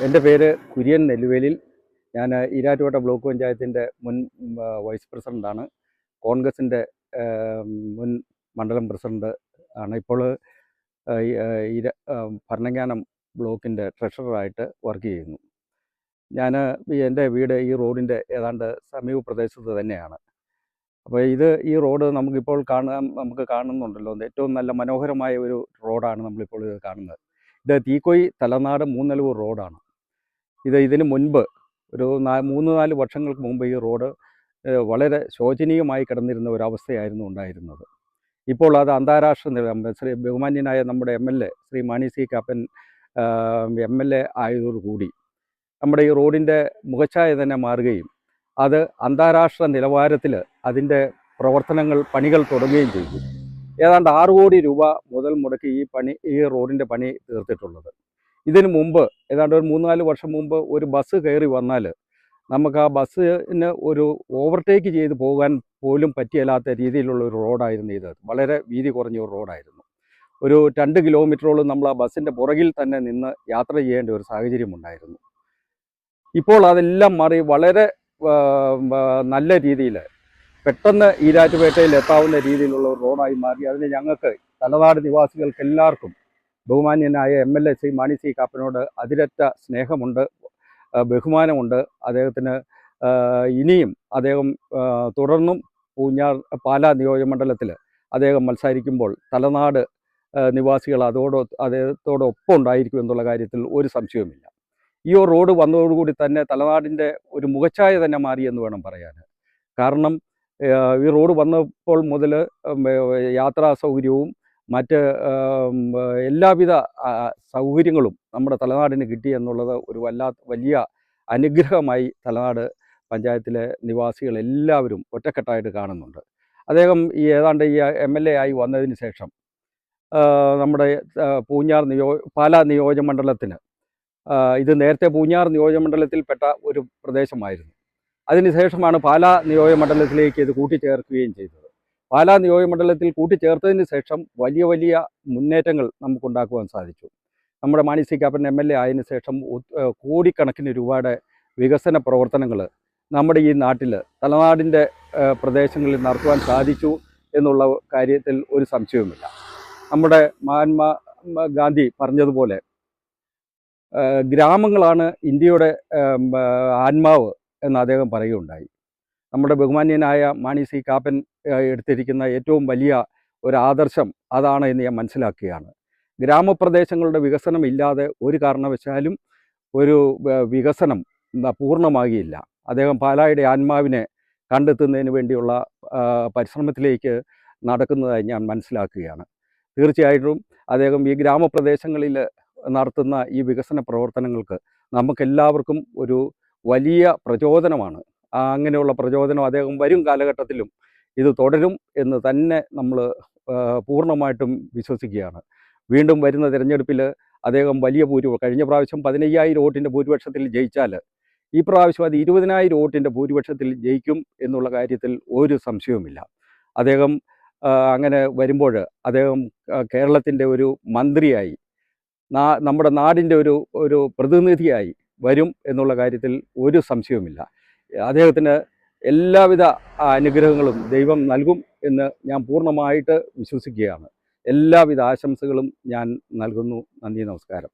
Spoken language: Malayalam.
എൻ്റെ പേര് കുര്യൻ നെല്ലുവേലിൽ. ഞാൻ ഈരാറ്റുപേട്ട ബ്ലോക്ക് പഞ്ചായത്തിൻ്റെ മുൻ വൈസ് പ്രസിഡൻ്റാണ്. കോൺഗ്രസിൻ്റെ മുൻ മണ്ഡലം പ്രസിഡൻ്റ് ആണ്. ഇപ്പോൾ ഭരണങ്ങാനം ബ്ലോക്കിൻ്റെ ട്രഷററായിട്ട് വർക്ക് ചെയ്യുന്നു. എൻ്റെ വീട് ഈ റോഡിൻ്റെ ഏതാണ്ട് സമീപ പ്രദേശത്ത് തന്നെയാണ്. അപ്പോൾ ഈ റോഡ് നമുക്കിപ്പോൾ നമുക്ക് കാണുന്നുണ്ടല്ലോ, ഏറ്റവും നല്ല മനോഹരമായ ഒരു റോഡാണ് നമ്മളിപ്പോൾ കാണുന്നത്. ഇത് തീക്കോയി തലനാട് മൂന്നലൂർ റോഡാണ്. ഇതിന് മുൻപ് ഒരു 3-4 വർഷങ്ങൾക്ക് മുമ്പ് ഈ റോഡ് വളരെ ശോചനീയമായി കിടന്നിരുന്ന ഒരവസ്ഥയായിരുന്നു ഉണ്ടായിരുന്നത്. ഇപ്പോൾ അത് അന്താരാഷ്ട്ര ശ്രീ ബഹുമാന്യനായ നമ്മുടെ MLA Shri Mani C Kappan MLA ആയതോടുകൂടി നമ്മുടെ ഈ റോഡിൻ്റെ മുഖച്ഛായ തന്നെ മാറുകയും അത് അന്താരാഷ്ട്ര നിലവാരത്തിൽ അതിൻ്റെ പണികൾ തുടങ്ങുകയും ചെയ്തു. ഏതാണ്ട് 6 കോടി രൂപ മുതൽ മുടക്കി ഈ റോഡിൻ്റെ പണി തീർത്തിട്ടുള്ളത്. ഇതിനു മുമ്പ് ഏതാണ്ട് ഒരു 3-4 വർഷം മുമ്പ് ഒരു ബസ് കയറി വന്നാൽ നമുക്ക് ആ ബസ്സിന് ഒരു ഓവർടേക്ക് ചെയ്ത് പോകാൻ പോലും പറ്റിയല്ലാത്ത രീതിയിലുള്ള ഒരു റോഡായിരുന്നു ഇത്. വളരെ വീതി കുറഞ്ഞ ഒരു റോഡായിരുന്നു. ഒരു 2 കിലോമീറ്ററോളം നമ്മൾ ആ ബസ്സിൻ്റെ പുറകിൽ തന്നെ നിന്ന് യാത്ര ചെയ്യേണ്ട ഒരു സാഹചര്യമുണ്ടായിരുന്നു. ഇപ്പോൾ അതെല്ലാം മാറി വളരെ നല്ല രീതിയിൽ പെട്ടെന്ന് ഈരാറ്റുപേട്ടയിൽ എത്താവുന്ന രീതിയിലുള്ള ഒരു റോഡായി മാറി. അതിന് ഞങ്ങൾക്ക് തലനാട് നിവാസികൾക്ക് എല്ലാവർക്കും ബഹുമാന്യനായ MLA ശ്രീ മാണി സി കാപ്പനോട് അതിരറ്റ സ്നേഹമുണ്ട്, ബഹുമാനമുണ്ട്. അദ്ദേഹത്തിന് ഇനിയും അദ്ദേഹം തുടർന്നും പാലാ നിയോജകമണ്ഡലത്തിൽ അദ്ദേഹം മത്സരിക്കുമ്പോൾ തലനാട് നിവാസികൾ അദ്ദേഹത്തോടൊപ്പം ഉണ്ടായിരിക്കും എന്നുള്ള കാര്യത്തിൽ ഒരു സംശയവുമില്ല. ഈ റോഡ് വന്നതോടുകൂടി തന്നെ തലനാടിൻ്റെ ഒരു മുഖച്ഛായ തന്നെ മാറി എന്ന് വേണം പറയാൻ. കാരണം ഈ റോഡ് വന്നപ്പോൾ മുതൽ യാത്രാ സൗകര്യവും മറ്റ് എല്ലാവിധ സൗകര്യങ്ങളും നമ്മുടെ തലനാടിന് കിട്ടി എന്നുള്ളത് ഒരു വലിയ അനുഗ്രഹമായി തലനാട് പഞ്ചായത്തിലെ നിവാസികളെല്ലാവരും ഒറ്റക്കെട്ടായിട്ട് കാണുന്നുണ്ട്. അദ്ദേഹം ഏതാണ്ട് ഈ MLA ആയി വന്നതിന് ശേഷം നമ്മുടെ പാലാ നിയോജകമണ്ഡലത്തിന് ഇത് നേരത്തെ പൂഞ്ഞാർ നിയോജകമണ്ഡലത്തിൽപ്പെട്ട ഒരു പ്രദേശമായിരുന്നു. അതിനുശേഷമാണ് പാലാ നിയോജകമണ്ഡലത്തിലേക്ക് ഇത് കൂട്ടിച്ചേർക്കുകയും ചെയ്തത്. പാലാ നിയോജകമണ്ഡലത്തിൽ കൂട്ടിച്ചേർത്തതിന് ശേഷം വലിയ മുന്നേറ്റങ്ങൾ നമുക്കുണ്ടാക്കുവാൻ സാധിച്ചു. നമ്മുടെ മാണി സി കാപ്പൻ MLA ആയതിനു ശേഷം കോടിക്കണക്കിന് രൂപയുടെ വികസന പ്രവർത്തനങ്ങൾ നമ്മുടെ ഈ നാട്ടിൽ തലനാടിൻ്റെ പ്രദേശങ്ങളിൽ നടത്തുവാൻ സാധിച്ചു എന്നുള്ള കാര്യത്തിൽ ഒരു സംശയവുമില്ല. നമ്മുടെ മഹാത്മാ ഗാന്ധി പറഞ്ഞതുപോലെ ഗ്രാമങ്ങളാണ് ഇന്ത്യയുടെ ആത്മാവ് എന്ന് അദ്ദേഹം പറയുകയുണ്ടായി. നമ്മുടെ ബഹുമാന്യനായ മാണി സി കാപ്പൻ എടുത്തിരിക്കുന്ന ഏറ്റവും വലിയ ഒരു ആദർശം അതാണ് എന്ന് ഞാൻ മനസ്സിലാക്കുകയാണ്. ഗ്രാമപ്രദേശങ്ങളുടെ വികസനം ഇല്ലാതെ ഒരു കാരണവശാലും ഒരു വികസനം പൂർണ്ണമാകിയില്ല. അദ്ദേഹം പാലായുടെ ആത്മാവിനെ കണ്ടെത്തുന്നതിന് വേണ്ടിയുള്ള പരിശ്രമത്തിലേക്ക് നടക്കുന്നതായി ഞാൻ മനസ്സിലാക്കുകയാണ്. തീർച്ചയായിട്ടും അദ്ദേഹം ഈ ഗ്രാമപ്രദേശങ്ങളിൽ നടത്തുന്ന ഈ വികസന പ്രവർത്തനങ്ങൾക്ക് നമുക്കെല്ലാവർക്കും ഒരു വലിയ പ്രചോദനമാണ്. അങ്ങനെയുള്ള പ്രചോദനം അദ്ദേഹം വരും കാലഘട്ടത്തിലും ഇത് തുടരും എന്ന് തന്നെ നമ്മൾ പൂർണ്ണമായിട്ടും വിശ്വസിക്കുകയാണ്. വീണ്ടും വരുന്ന തിരഞ്ഞെടുപ്പിൽ അദ്ദേഹം വലിയ കഴിഞ്ഞ പ്രാവശ്യം 15,000 വോട്ടിൻ്റെ ഭൂരിപക്ഷത്തിൽ ജയിച്ചാൽ ഈ പ്രാവശ്യം അത് 20,000 വോട്ടിൻ്റെ ഭൂരിപക്ഷത്തിൽ ജയിക്കും എന്നുള്ള കാര്യത്തിൽ ഒരു സംശയവുമില്ല. അദ്ദേഹം അങ്ങനെ വരുമ്പോൾ അദ്ദേഹം കേരളത്തിൻ്റെ ഒരു മന്ത്രിയായി നമ്മുടെ നാടിൻ്റെ ഒരു പ്രതിനിധിയായി വരും എന്നുള്ള കാര്യത്തിൽ ഒരു സംശയവുമില്ല. അദ്ദേഹത്തിന് എല്ലാവിധ അനുഗ്രഹങ്ങളും ദൈവം നൽകും എന്ന് ഞാൻ പൂർണ്ണമായിട്ട് വിശ്വസിക്കുകയാണ്. എല്ലാവിധ ആശംസകളും ഞാൻ നൽകുന്നു. നന്ദി, നമസ്കാരം.